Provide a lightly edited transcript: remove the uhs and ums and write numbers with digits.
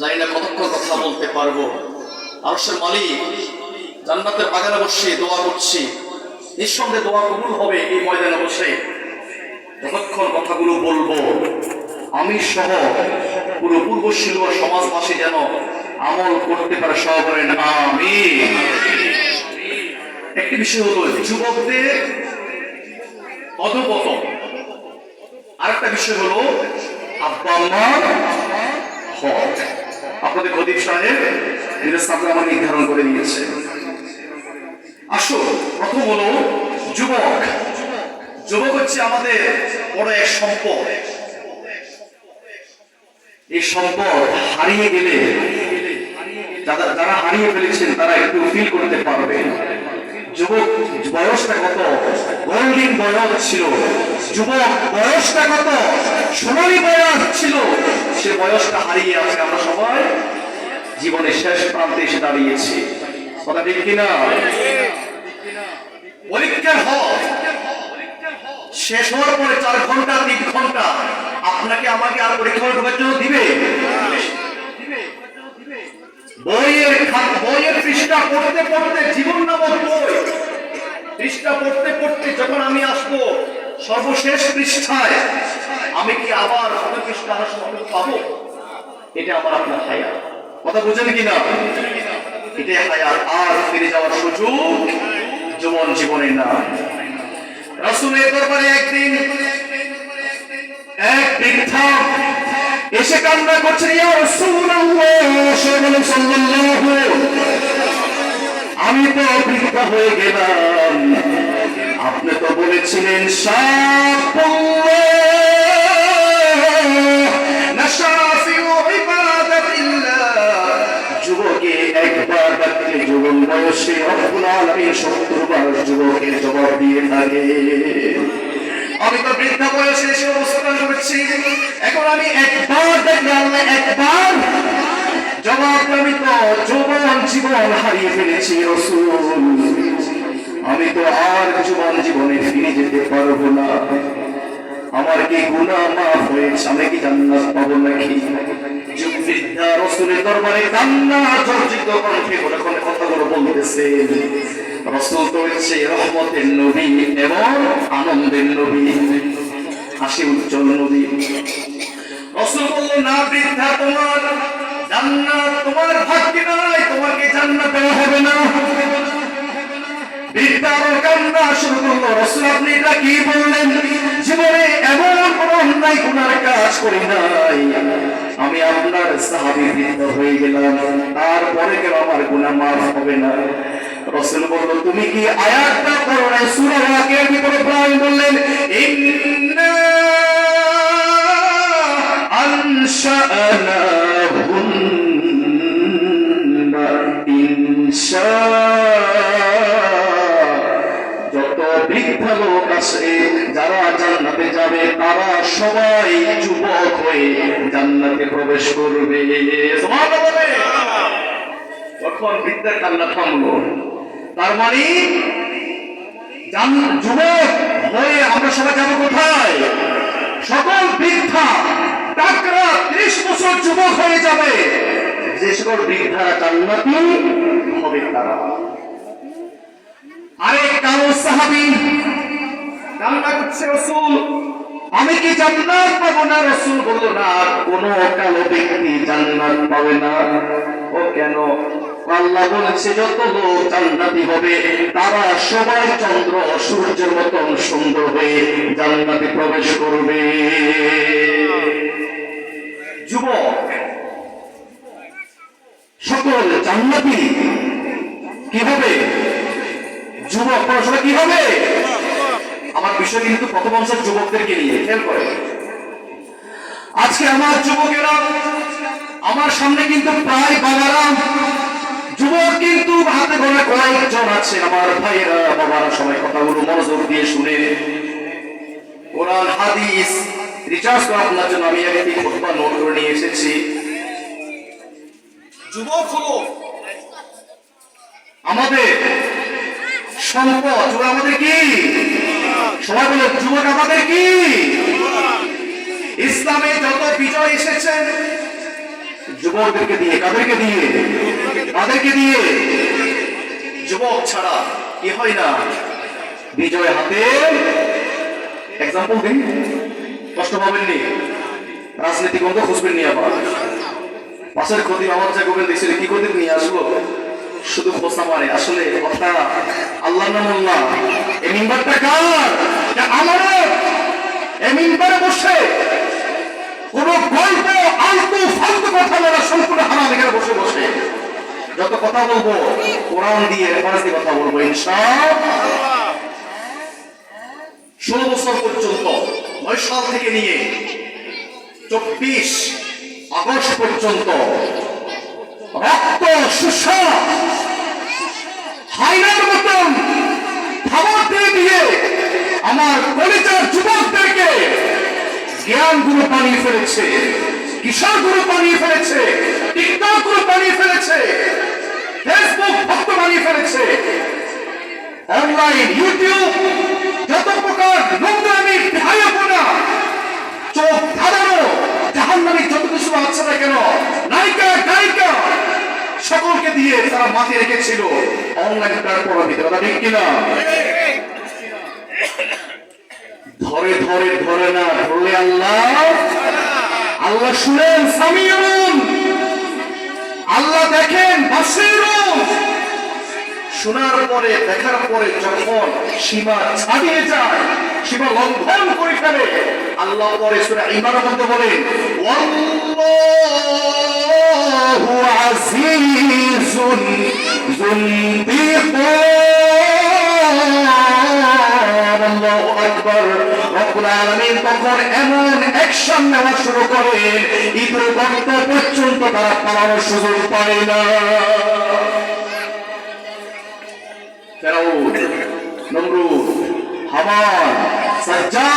জানি না কতক্ষণ কথা বলতে পারবো। আরশের মালিক জান্নাতের বাগানে বসে দোয়া করছি, নিঃসন্দেহে দোয়া কবুল হবে এই ময়দানে বসে। যতক্ষণ কথাগুলো বলবো আমি সহ পুরো পূর্ব শিলুয়া সমাজবাসী যেন আমল করতে পারে, সহ করেন আমিন। একটি বিষয় হলো যুবকদের অধপতন, আরেকটা বিষয় হলো আব্বা আম্মার হক। আপনাদের খতিব সাহেব আমার নির্ধারণ করে দিয়েছে। আসল প্রথম হলো যুবক। যুবক হচ্ছে আমাদের বড় এক সম্পদ। এই সম্পদ হারিয়ে গেলে যারা হারিয়ে ফেলেছেন তারা একটু ফিল করতে পারবে। যুবক বয়সটা কত গোল্ডেন বয়স ছিল, যুবক বয়সটা কত সোনালী বয়স ছিল, সে বয়সটা হারিয়ে আছে। আমরা সবাই জীবনের শেষ প্রান্তে এসে দাঁড়িয়েছি, কথা ঠিক কিনা? পরীক্ষার হল শেষ হওয়ার পরে 4 ঘন্টা 3 ঘন্টা আপনাকে আমাকে আর পরীক্ষা ঢোকার জন্য দিবে? বইয়ের পৃষ্ঠা পড়তে পড়তে, জীবন নামক বই পৃষ্ঠা পড়তে পড়তে যখন আমি আসবো সর্বশেষ পৃষ্ঠায়, আমি কি আবার পৃষ্ঠা পাবো? এটা আমার আপনার হায়াত, কথা বুঝেন কিনা? এটাই হায়াত, আর ফিরে যাওয়ার সুযোগ জীবনে না। রাসূলের দরবারে একদিন এক বৃদ্ধা এসে কান্না করছে, ইয়া রাসূলুল্লাহ সাল্লাল্লাহু, আমি তো বৃদ্ধা হয়ে গেলাম, আপনি তো বলেছিলেন যুবকে একবার ডাকলে যুবন বয়সে রব্বুল আলামিন 70 বার যুবকের জবাব দিয়ে থাকে। আমি তো বৃদ্ধা বয়সে এসে অবস্থান করেছি, এখন আমি একবার দেখলে আল্লাহ একবার জবাব। আমি তো জীবন হারিয়ে ফেলেছি রাসূল, আমি তো আর জীবনে ফিরে যেতে পারবো না। আমার কি গুনাহ মাফ হয়েছে? আমি কি জান্নাত পাবো নাকি? বৃদ্ধা রাসূলের দরবারে কান্না জর্জরিত কণ্ঠে কথাগুলো বলতেছে। রাসূল তো হচ্ছে রহমতের নবী এবং আনন্দের নবী, হাসি উজ্জ্বল নবী। রাসূল বললেন, না বৃদ্ধা, তোমার জান্নাত তোমার ভাগ্যে নাই, তোমাকে জান্নাত দেওয়া হবে না। বৃদ্ধার কান্না শুরু করলো। রাসূল, আপনি এটা কি বললেন? জীবনে এমন কোন অন্যায় গুনার কাজ করি নাই, আমি আপনার সাহাবী বৃদ্ধ হয়ে গেলাম, তারপরে কেন আমার গুনাহ মাফ হবে না? রাসূল বলল, তুমি কি আয়াতটা পড়ো না? সূরা ওয়াকিয়ার ভিতরে প্রায় বললেন, ইন্না আনশা'নাহুন্না ইনশা। যত বৃদ্ধা লোক আছে যারা জান্নাতে যাবে তারা সবাই যুবক হয়ে জান্নাতে প্রবেশ করবে। সুবহানাল্লাহ। তখন বৃদ্ধার কান্না থামলো। তার মানে যুবক হয়ে আমরা সবাই যাবো কোথায়? সকল বৃদ্ধা টাকরা 30 বছর যুবক হয়ে যাবে, যে সকল বৃদ্ধারা জান্নাতি হবে তারা। আরেক কালো সাহাবী কান্না করছে, রাসূল আমি কি জান্নাত পাবো না? রাসূল বলল, না, কোন কালো ব্যক্তি জান্নাত পাবে না। ও কেন? আল্লাহ বলেছে যত লোক জান্নাতি হবে তারা সবাই চন্দ্র সূর্যের মতন সুন্দর হয়ে জান্নাতে প্রবেশ করবে। যুবক সকল জান্নাতি কি হবে? যুবক পড়াশোনা কি হবে? আমার বিষয় কিন্তু প্রথম অংশের যুবকদেরকে নিয়ে, খেয়াল করে। আজকে আমার যুবকেরা আমার সামনে কিন্তু প্রায় বাবারা, যুবক কিন্তু হাতে গোনা কয়েকজন আছে। আমার ভাইয়েরা বাবারা সবাই কথাগুলো মনোযোগ দিয়ে শুনে কোরআন হাদিস রিচার্জ করা আপনার জন্য আমি একটি খুতবা নোট করে নিয়ে এসেছি। যুবক হলো আমাদের সম্পদ। যুবক আমাদের কি? সবাই বলে, যুবক আমাদের কি? ইসলামে যত বিজয় এসেছে যুবকদেরকে দিয়ে, কাদেরকে দিয়ে? কাদেরকে দিয়ে? যুবক ছাড়া কি হয় না, বিজয় হাতে। এক্সাম্পল দিন, কষ্ট পাবেননি, রাজনীতি গন্ধ খুঁজবেন নি। আবার পাশের ক্ষতি আমার যা গোবেন দেখছিল কি করে নিয়ে আসলো, শুধু খোঁজা মারে। আসলে কথা আল্লাহ নামুল্লাহ। এই মিম্বারটা কার? আমারও। এই মিম্বারে বসে কোন গল্প আলতু ফালতু কথা বলা সম্পূর্ণ হারাম। এখানে বসে বসে যত কথা বলবো কোরআন দিয়ে, রেফারেন্স দিয়ে কথা বলবো ইনশাআল্লাহ। 16 বছর পর্যন্ত, 9 সাল থেকে নিয়ে 24 আগস্ট পর্যন্ত রক্ত শুষা হাইনার মতন খাবার দিয়ে দিয়ে আমার কলেজের যুবকদেরকে জ্ঞান গুরু বানিয়ে ফেলেছে, কিশোর গুরু বানিয়ে ফেলেছে, টিকটক গুরু বানিয়ে ফেলেছে, ফেসবুক ভক্ত বানিয়ে ফেলেছে, অনলাইন ইউটিউব যত প্রকার নোংরামি বেহায়াপনা, চোখ ধাঁধানো জাহান্নামী যত কিছু আছে না কেন, নায়িকা গায়িকা সকলকে দিয়ে তারা মাথায় রেখেছিল অনলাইন প্ল্যাটফর্মের ভিতরে। কথা ঠিক কিনা? ধরে ধরে ধরে না ধরলে আল্লাহ, আল্লাহ শুনেন সামিউন, আল্লাহ দেখেন বাসিরুন। শোনার পরে, দেখার পরে যখন সীমা ছাড়িয়ে যায়, সীমা লঙ্ঘন করে ফেলে, আল্লাহ পরে সূরা ইমরানের মধ্যে বলেন ওয়াল্লাহু আজিজুন যুনতিকান। আল্লাহু আকবার। রব্বুল আলামিন তখন এমন অ্যাকশন নেওয়া শুরু করেন, ঈদের বক্ত পর্যন্ত তারা পালানোর সুযোগ পায় না। ফেরাউন, নমরুদ, হামান, সাজ্জাদ